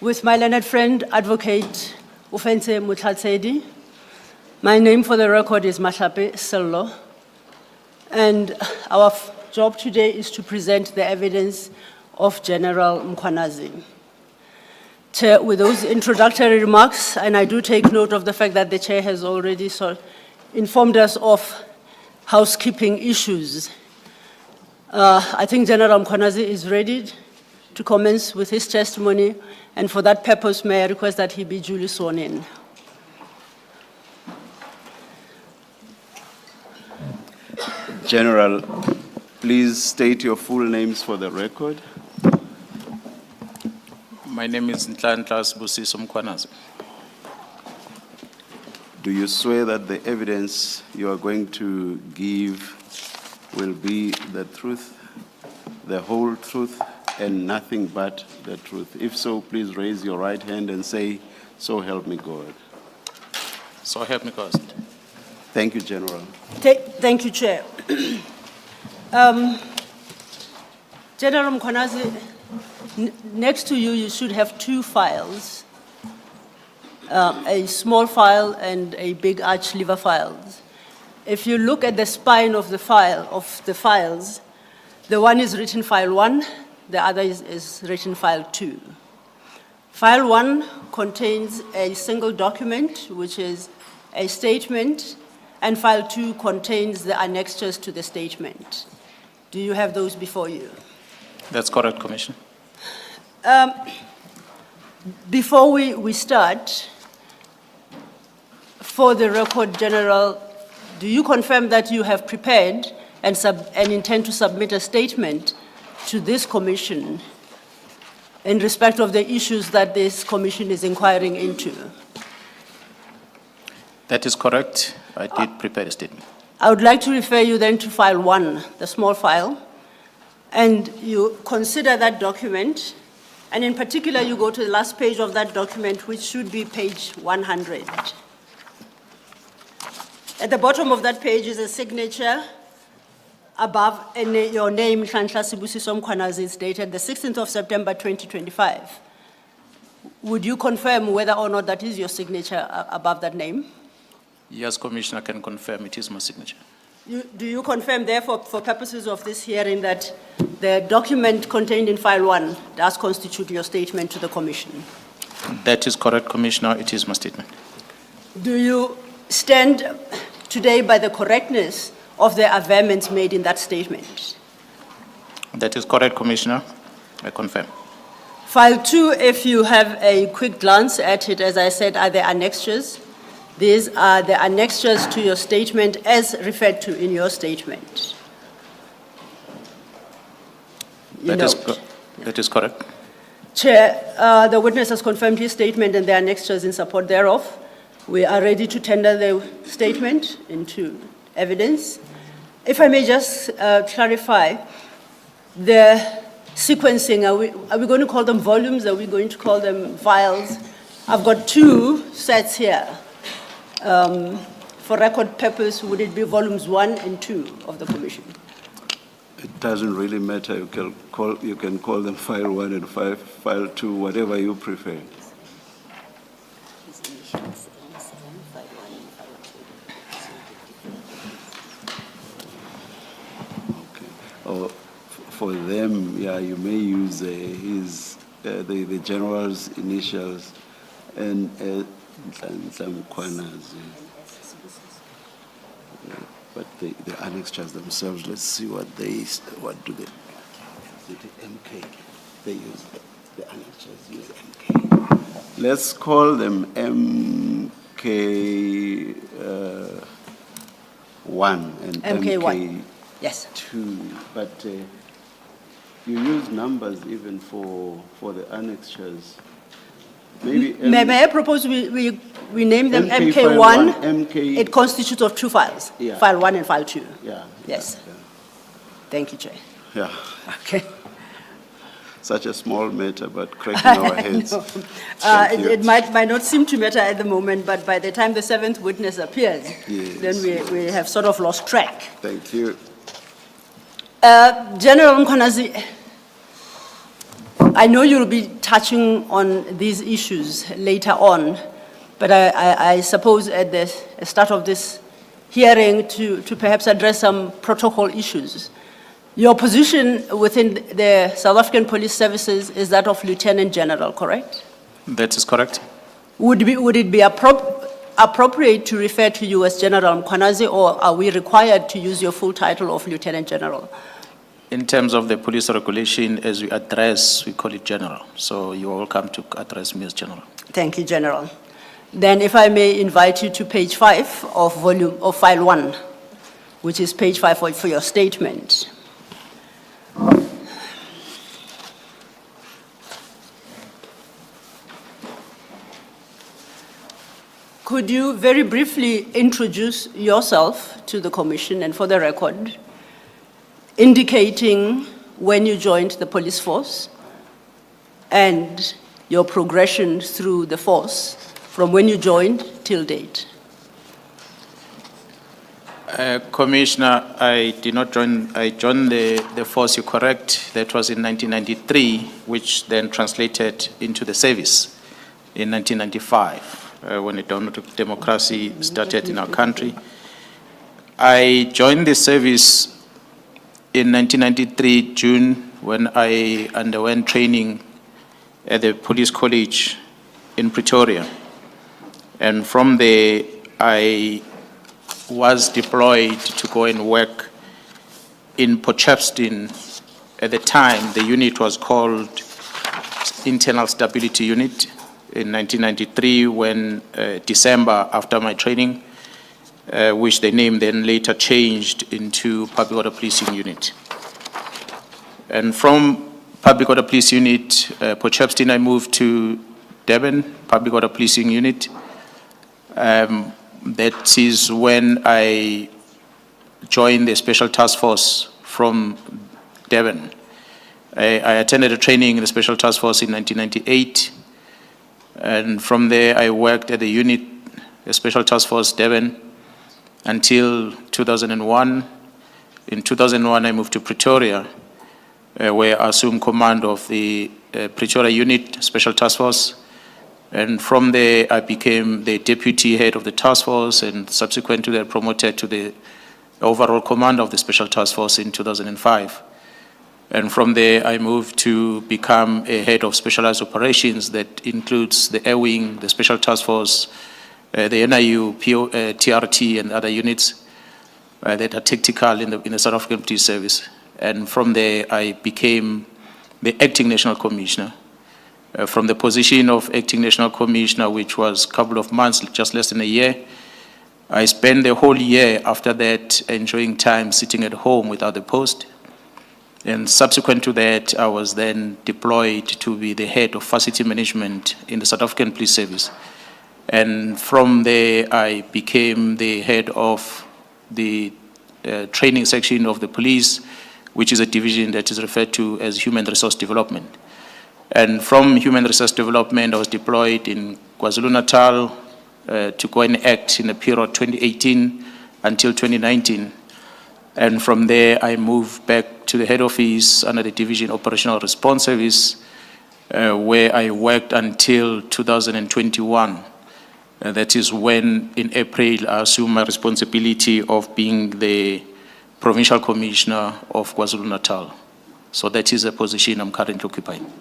With my learned friend, Advocate Ufense Mutlatsedi. My name for the record is Mashape Sello. And our job today is to present the evidence of General Mkhwanazi. Chair, with those introductory remarks, and I do take note of the fact that the Chair has already informed us of housekeeping issues. I think General Mkhwanazi is ready to commence with his testimony, and for that purpose, may I request that he be duly sworn in. General, please state your full names for the record. My name is Madlanga Commission. Do you swear that the evidence you are going to give will be the truth, the whole truth, and nothing but the truth? If so, please raise your right hand and say, "So help me God." So help me God. Thank you, General. Thank you, Chair. General Mkhwanazi, next to you, you should have two files, a small file and a big arch lever file. If you look at the spine of the files, the one is written file 1, the other is written file 2. File 1 contains a single document, which is a statement, and file 2 contains the annexures to the statement. Do you have those before you? That's correct, Commissioner. Before we start, for the record, General, do you confirm that you have prepared and intend to submit a statement to this commission in respect of the issues that this commission is inquiring into? That is correct. I did prepare a statement. I would like to refer you then to file 1, the small file, and you consider that document, and in particular you go to the last page of that document, which should be page 100. At the bottom of that page is a signature above, and your name, Nhlanhla Sibusiso Mkhwanazi, is dated the 16th of September 2025. Would you confirm whether or not that is your signature above that name? Yes, Commissioner, I can confirm it is my signature. Do you confirm, therefore, for purposes of this hearing, that the document contained in file 1 does constitute your statement to the Commission? That is correct, Commissioner. It is my statement. Do you stand today by the correctness of the averments made in that statement? That is correct, Commissioner. I confirm. File 2, if you have a quick glance at it, as I said, are the annexures. These are the annexures to your statement as referred to in your statement. That is correct. Chair, the witness has confirmed his statement and the annexures in support thereof. We are ready to tender the statement into evidence. If I may just clarify, the sequencing, are we going to call them volumes? Are we going to call them files? I've got 2 sets here. For record purpose, would it be volumes 1 and 2 of the commission? It doesn't really matter. You can call them file 1 and file 2, whatever you prefer. Okay. Or for them, yeah, you may use the general's initials and some Mkhwanazi. But the annexures themselves, let's see what do they, MK, they use, the annexures use MK. Let's call them MK1 and MK1. Yes. 2, but you use numbers even for the annexures. Maybe may I propose we name them MK1? It constitutes of 2 files, yeah. File 1 and file 2. Yeah. Yes. Yeah. Thank you, Chair. Yeah. Okay. Such a small matter, but cracking our heads. It might not seem to matter at the moment, but by the time the 7th witness appears, yes, then we have sort of lost track. Thank you. General Mkhwanazi, I know you'll be touching on these issues later on, but I suppose at the start of this hearing to perhaps address some protocol issues. Your position within the South African Police Services is that of Lieutenant General, correct? That is correct. Would it be appropriate to refer to you as General Mkhwanazi, or are we required to use your full title of Lieutenant General? In terms of the police regulation, as we address, we call it general. So you are welcome to address me as general. Thank you, General. Then if I may invite you to page 5 of file 1, which is page 5 for your statement. Could you very briefly introduce yourself to the Commission and for the record, indicating when you joined the police force and your progression through the force from when you joined till date? Commissioner, I did not join, I joined the force, you're correct. That was in 1993, which then translated into the service in 1995. When the dawn of democracy started in our country. I joined the service in 1993, June, when I underwent training at the police college in Pretoria. And from there, I was deployed to go and work in Potchefstroom. At the time, the unit was called Internal Stability Unit. In 1993, when December after my training, which the name then later changed into Public Order Policing Unit. And from Public Order Policing Unit, Potchefstroom, I moved to Durban, Public Order Policing Unit. That is when I joined the Special Task Force from Durban. I attended a training in the Special Task Force in 1998. And from there, I worked at the unit, the Special Task Force Durban, until 2001. In 2001, I moved to Pretoria, where I assumed command of the Pretoria unit, Special Task Force. And from there, I became the deputy head of the task force, and subsequent to that, promoted to the overall command of the Special Task Force in 2005. And from there, I moved to become a head of specialized operations that includes the Air Wing, the Special Task Force, the NIU, TRT, and other units that are tactical in the South African Police Service. And from there, I became the Acting National Commissioner. From the position of Acting National Commissioner, which was a couple of months, just less than a year, I spent the whole year after that enjoying time sitting at home without a post. And subsequent to that, I was then deployed to be the head of facility management in the South African Police Service. And from there, I became the head of the training section of the police, which is a division that is referred to as Human Resource Development. And from Human Resource Development, I was deployed in KwaZulu-Natal to go and act in the period 2018 until 2019. And from there, I moved back to the head office under the Division Operational Response Service, where I worked until 2021. That is when, in April, I assumed my responsibility of being the Provincial Commissioner of KwaZulu-Natal. So that is a position I'm currently occupying.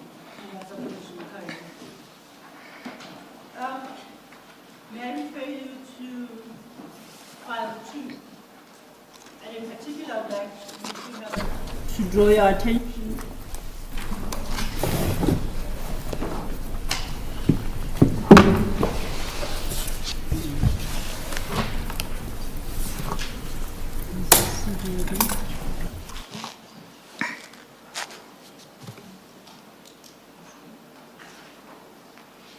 May I refer you to file 2? And in particular, I'd like to draw your attention.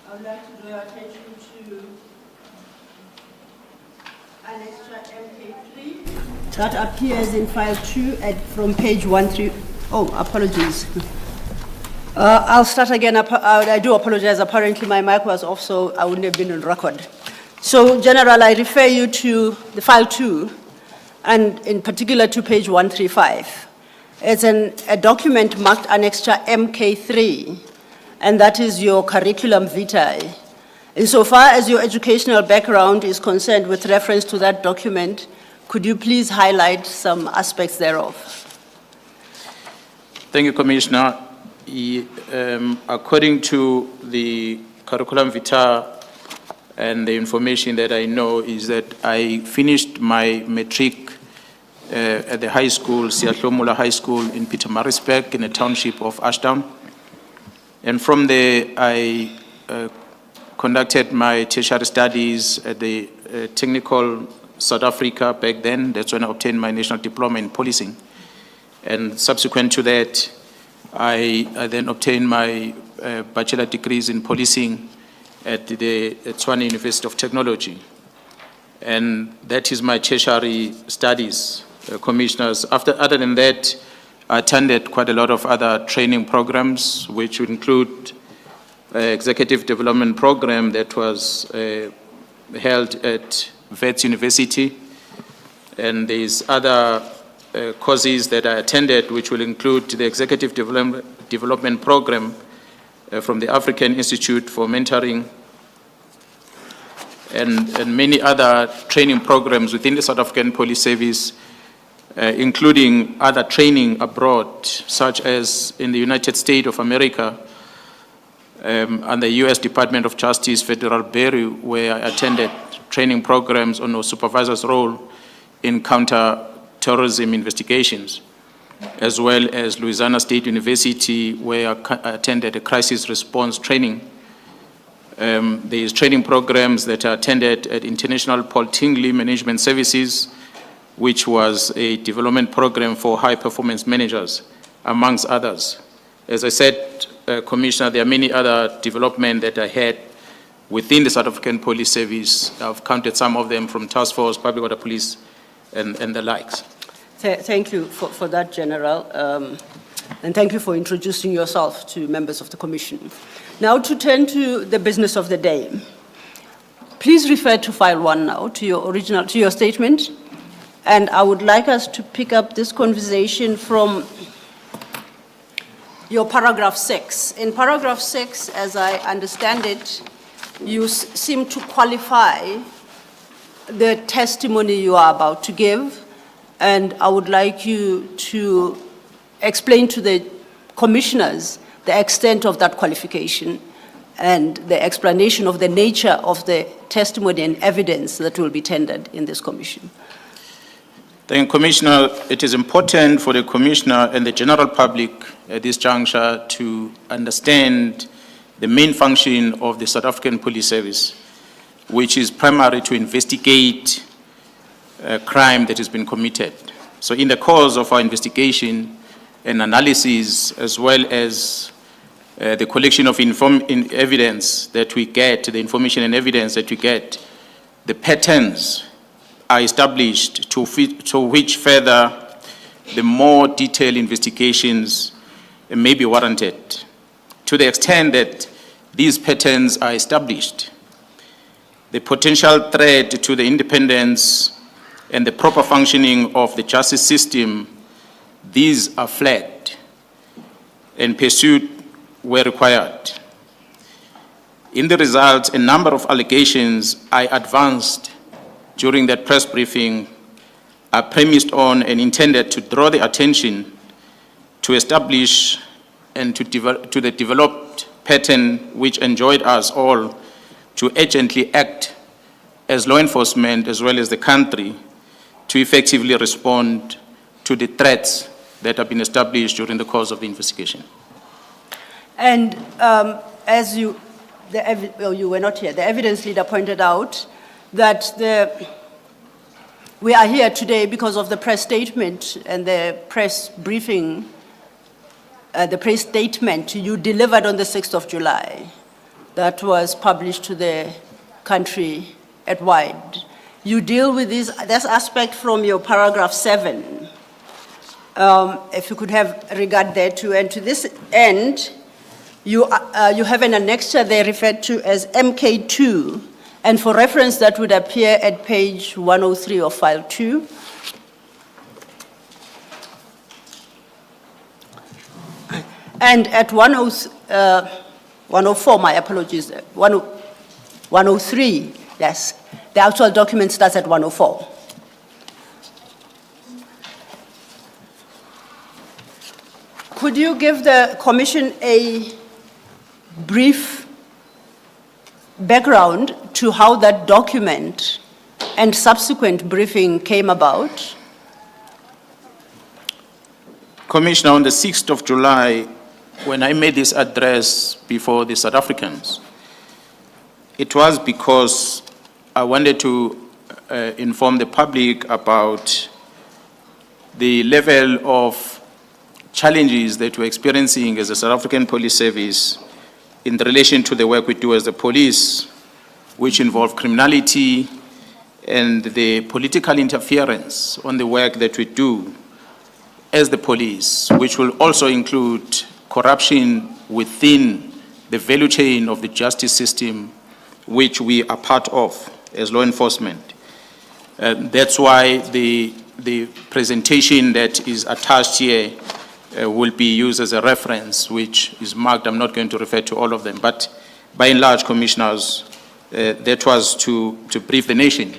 I would like to draw your attention to Annexure MK3 that appears in file 2 from page 13. Oh, apologies. I'll start again. I do apologize. Apparently my mic was off, so I wouldn't have been on record. So, General, I refer you to the file 2, and in particular to page 135. It's a document marked Annexure MK3, and that is your curriculum vitae. Insofar as your educational background is concerned with reference to that document, could you please highlight some aspects thereof? Thank you, Commissioner. According to the curriculum vitae and the information that I know is that I finished my matric at the high school, Siahlomula High School in Pietermaritzburg in the township of Ashdown. And from there, I conducted my tertiary studies at the Technical South Africa back then. That's when I obtained my national diploma in policing. And subsequent to that, I then obtained my bachelor degrees in policing at the Tshwane University of Technology. And that is my tertiary studies, Commissioners. Other than that, I attended quite a lot of other training programs, which would include executive development program that was held at Wits University. And there's other courses that I attended, which will include the executive development program from the African Institute for Mentoring and many other training programs within the South African Police Service, including other training abroad, such as in the United States of America, and the U.S. Department of Justice Federal Bureau, where I attended training programs on a supervisor's role in counter-terrorism investigations, as well as Louisiana State University, where I attended a crisis response training. There's training programs that I attended at International Paul Tingley Management Services, which was a development program for high-performance managers, amongst others. As I said, Commissioner, there are many other developments that I had within the South African Police Service. I've counted some of them from Task Force, Public Order Police, and the likes. Thank you for that, General, and thank you for introducing yourself to members of the Commission. Now to turn to the business of the day. Please refer to file 1 now, to your statement, and I would like us to pick up this conversation from your paragraph 6. In paragraph 6, as I understand it, you seem to qualify the testimony you are about to give, and I would like you to explain to the commissioners the extent of that qualification and the explanation of the nature of the testimony and evidence that will be tendered in this commission. Thank you, Commissioner. It is important for the Commissioner and the general public at this juncture to understand the main function of the South African Police Service, which is primarily to investigate a crime that has been committed. So in the course of our investigation and analysis, as well as the collection of evidence that we get, the information and evidence that we get, the patterns are established to which further the more detailed investigations may be warranted. To the extent that these patterns are established, the potential threat to the independence and the proper functioning of the justice system, these are flagged and pursued where required. In the result, a number of allegations I advanced during that press briefing are premised on and intended to draw the attention to establish and to the developed pattern which enjoined us all to urgently act as law enforcement as well as the country to effectively respond to the threats that have been established during the course of the investigation. And as you were not here, the evidence leader pointed out that we are here today because of the press statement and the press briefing, the press statement you delivered on the 6th of July that was published to the country at wide. You deal with this aspect from your paragraph 7. If you could have regard there too. And to this end, you have an annexure there referred to as MK2, and for reference that would appear at page 103 of file 2. And at 104, my apologies, 103, yes, the actual document starts at 104. Could you give the Commission a brief background to how that document and subsequent briefing came about? Commissioner, on the 6th of July, when I made this address before the South Africans, it was because I wanted to inform the public about the level of challenges that we're experiencing as a South African police service in relation to the work we do as the police, which involve criminality and the political interference on the work that we do as the police, which will also include corruption within the value chain of the justice system, which we are part of as law enforcement. That's why the presentation that is attached here will be used as a reference, which is marked. I'm not going to refer to all of them, but by and large, commissioners, that was to brief the nation,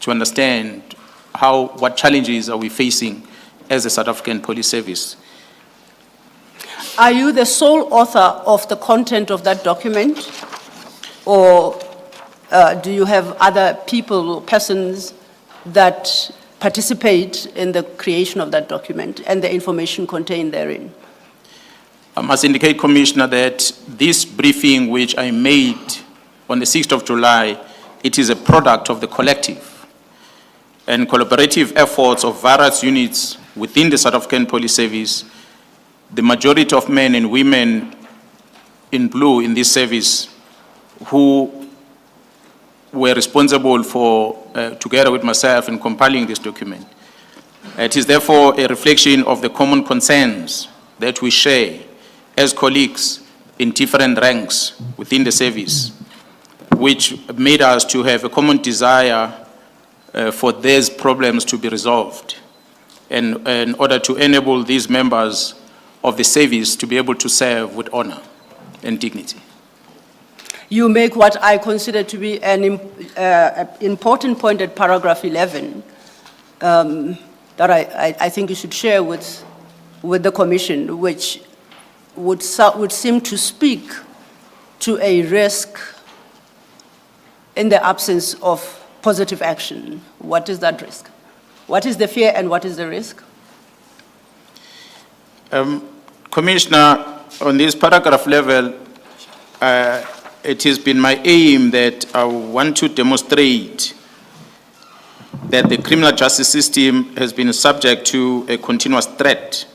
to understand what challenges are we facing as a South African police service. Are you the sole author of the content of that document? Or do you have other people, persons that participate in the creation of that document and the information contained therein? I must indicate, Commissioner, that this briefing which I made on the 6th of July, it is a product of the collective and collaborative efforts of various units within the South African Police Service. The majority of men and women in blue in this service who were responsible for, together with myself, in compiling this document. It is therefore a reflection of the common concerns that we share as colleagues in different ranks within the service, which made us to have a common desire for these problems to be resolved, and in order to enable these members of the service to be able to serve with honor and dignity. You make what I consider to be an important point at paragraph 11 that I think you should share with the Commission, which would seem to speak to a risk in the absence of positive action. What is that risk? What is the fear and what is the risk? Commissioner, on this paragraph level, it has been my aim that I want to demonstrate that the criminal justice system has been subject to a continuous threat,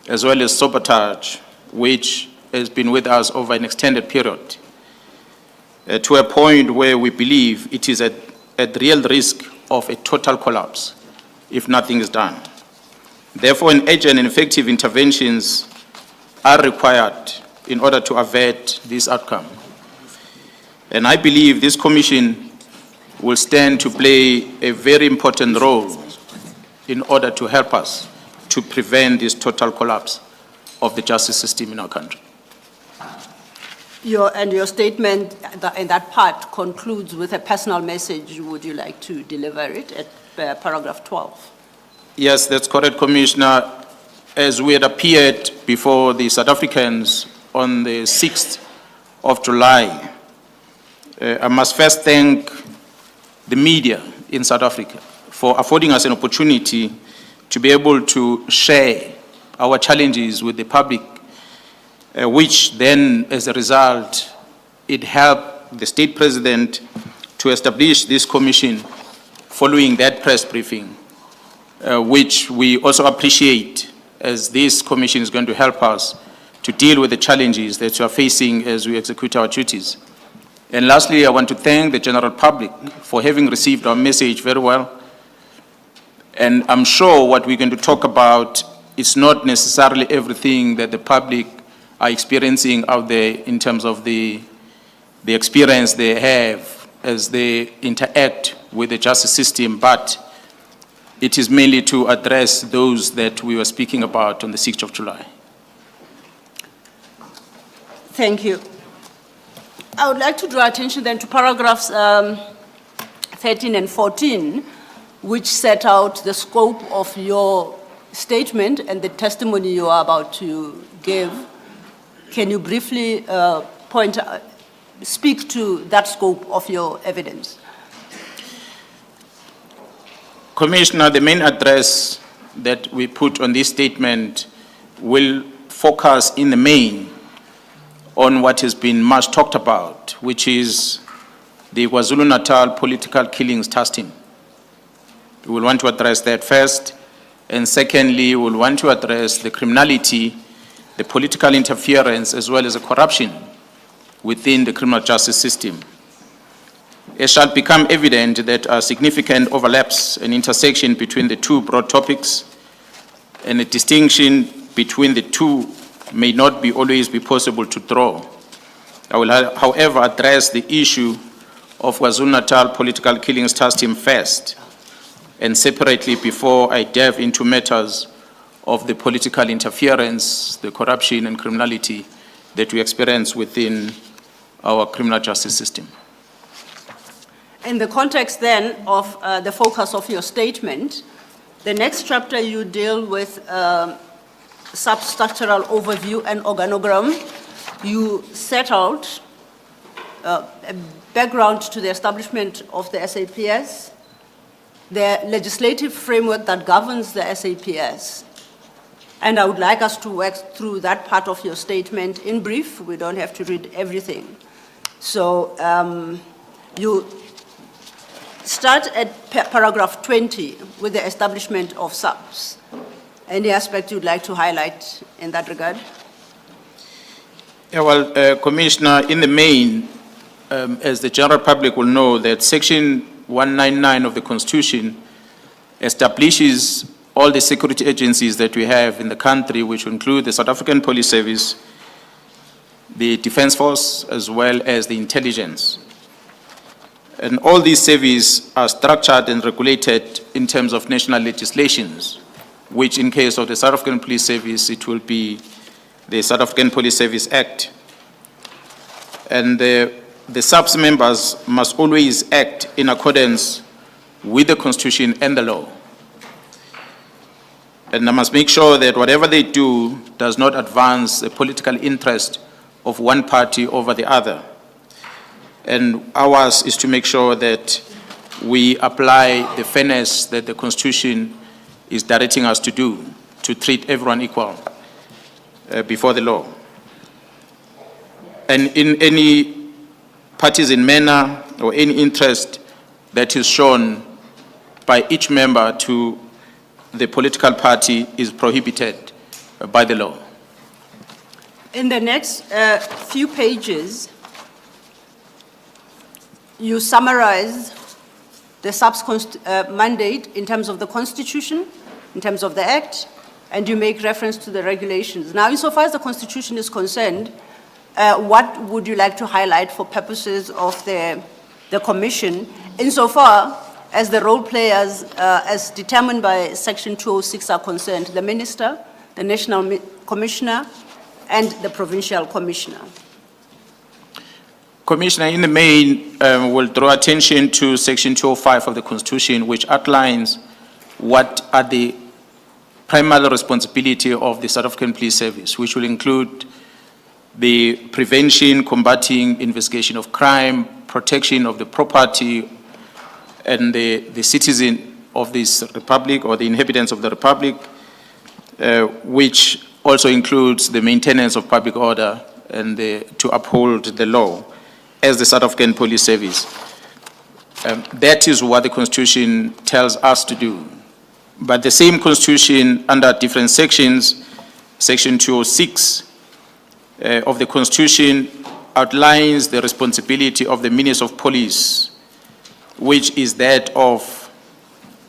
as well as sabotage, which has been with us over an extended period, to a point where we believe it is at real risk of a total collapse if nothing is done. Therefore, an urgent and effective interventions are required in order to avert this outcome. And I believe this commission will stand to play a very important role in order to help us to prevent this total collapse of the justice system in our country. Your statement in that part concludes with a personal message. Would you like to deliver it at paragraph 12? Yes, that's correct, Commissioner. As we had appeared before the South Africans on the 6th of July, I must first thank the media in South Africa for affording us an opportunity to be able to share our challenges with the public, which then, as a result, it helped the state president to establish this commission following that press briefing, which we also appreciate, as this commission is going to help us to deal with the challenges that we are facing as we execute our duties. And lastly, I want to thank the general public for having received our message very well. And I'm sure what we're going to talk about is not necessarily everything that the public are experiencing out there in terms of the experience they have as they interact with the justice system, but it is mainly to address those that we were speaking about on the 6th of July. Thank you. I would like to draw attention then to paragraphs 13 and 14, which set out the scope of your statement and the testimony you are about to give. Can you briefly speak to that scope of your evidence? Commissioner, the main address that we put on this statement will focus in the main on what has been much talked about, which is the KwaZulu-Natal political killings task team. We will want to address that first, and secondly, we will want to address the criminality, the political interference, as well as the corruption within the criminal justice system. It shall become evident that significant overlaps and intersection between the two broad topics, and a distinction between the two may not always be possible to draw. I will, however, address the issue of KwaZulu-Natal political killings task team first, and separately before I delve into matters of the political interference, the corruption and criminality that we experience within our criminal justice system. In the context then of the focus of your statement, the next chapter you deal with substructural overview and organogram. You set out a background to the establishment of the SAPS, the legislative framework that governs the SAPS. And I would like us to work through that part of your statement in brief. We don't have to read everything. So you start at paragraph 20 with the establishment of SAPS. Any aspect you'd like to highlight in that regard? Yeah, well, Commissioner, in the main, as the general public will know, that Section 199 of the Constitution establishes all the security agencies that we have in the country, which include the South African Police Service, the Defence Force, as well as the intelligence. And all these services are structured and regulated in terms of national legislations, which in case of the South African Police Service, it will be the South African Police Service Act. And the SAPS members must always act in accordance with the Constitution and the law. And I must make sure that whatever they do does not advance the political interest of one party over the other. And ours is to make sure that we apply the fairness that the Constitution is directing us to do, to treat everyone equal before the law. And in any partisan manner or any interest that is shown by each member to the political party is prohibited by the law. In the next few pages, you summarize the SAPS mandate in terms of the Constitution, in terms of the Act, and you make reference to the regulations. Now, insofar as the Constitution is concerned, what would you like to highlight for purposes of the Commission, insofar as the role players, as determined by Section 206, are concerned, the Minister, the National Commissioner, and the Provincial Commissioner? Commissioner, in the main, will draw attention to Section 205 of the Constitution, which outlines what are the primary responsibility of the South African Police Service, which will include the prevention, combating, investigation of crime, protection of the property and the citizen of this republic or the inhabitants of the republic, which also includes the maintenance of public order and to uphold the law as the South African Police Service. That is what the Constitution tells us to do. But the same Constitution, under different sections, Section 206 of the Constitution outlines the responsibility of the Minister of Police, which is that of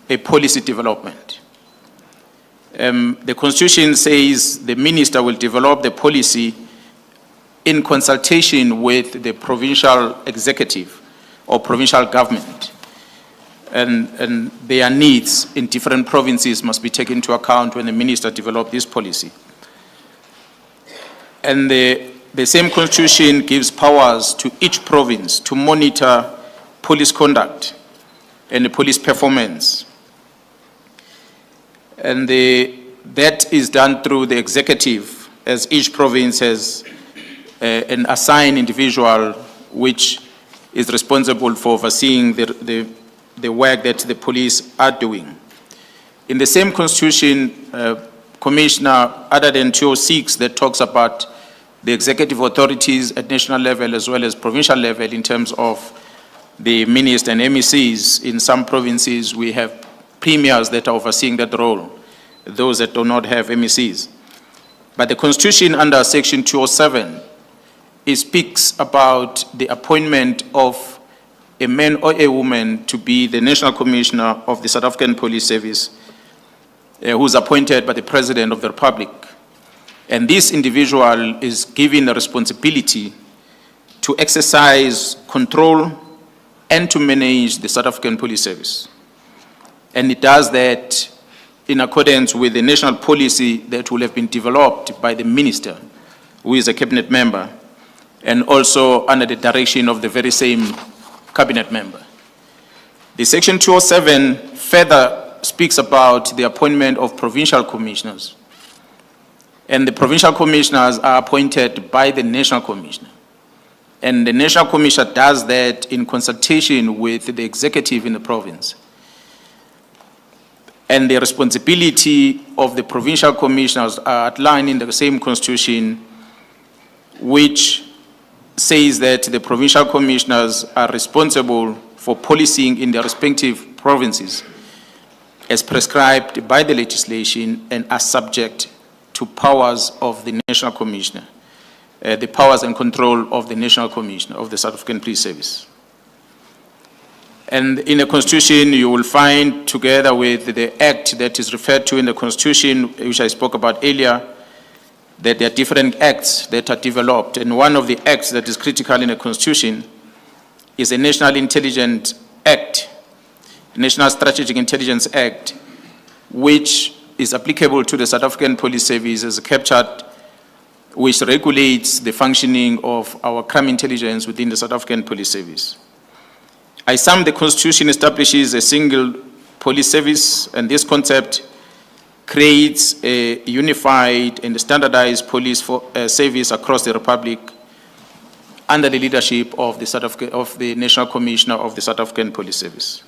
a policy development. The Constitution says the Minister will develop the policy in consultation with the provincial executive or provincial government. And their needs in different provinces must be taken into account when the Minister develops this policy. And the the same constitution gives powers to each province to monitor police conduct and the police performance. And that is done through the executive, as each province has an assigned individual which is responsible for overseeing the work that the police are doing. In the same constitution, Commissioner, other than 206 that talks about the executive authorities at national level as well as provincial level in terms of the ministers and MECs, in some provinces we have premiers that are overseeing that role, those that do not have MECs. But the constitution under section 207, it speaks about the appointment of a man or a woman to be the National Commissioner of the South African Police Service, who is appointed by the President of the Republic. And this individual is given the responsibility to exercise control and to manage the South African Police Service. And it does that in accordance with the national policy that will have been developed by the minister, who is a cabinet member, and also under the direction of the very same cabinet member. The section 207 further speaks about the appointment of provincial commissioners. And the provincial commissioners are appointed by the national commissioner. And the national commissioner does that in consultation with the executive in the province. And the responsibility of the provincial commissioners are outlined in the same constitution, which says that the provincial commissioners are responsible for policing in their respective provinces as prescribed by the legislation and are subject to powers of the national commissioner, the powers and control of the national commissioner of the South African Police Service. And in the constitution, you will find, together with the act that is referred to in the constitution, which I spoke about earlier, that there are different acts that are developed. And one of the acts that is critical in the constitution is the National Intelligence Act, National Strategic Intelligence Act, which is applicable to the South African Police Service as captured, which regulates the functioning of our crime intelligence within the South African Police Service. I sum the constitution establishes a single police service, and this concept creates a unified and standardized police service across the Republic under the leadership of the National Commissioner of the South African Police Service.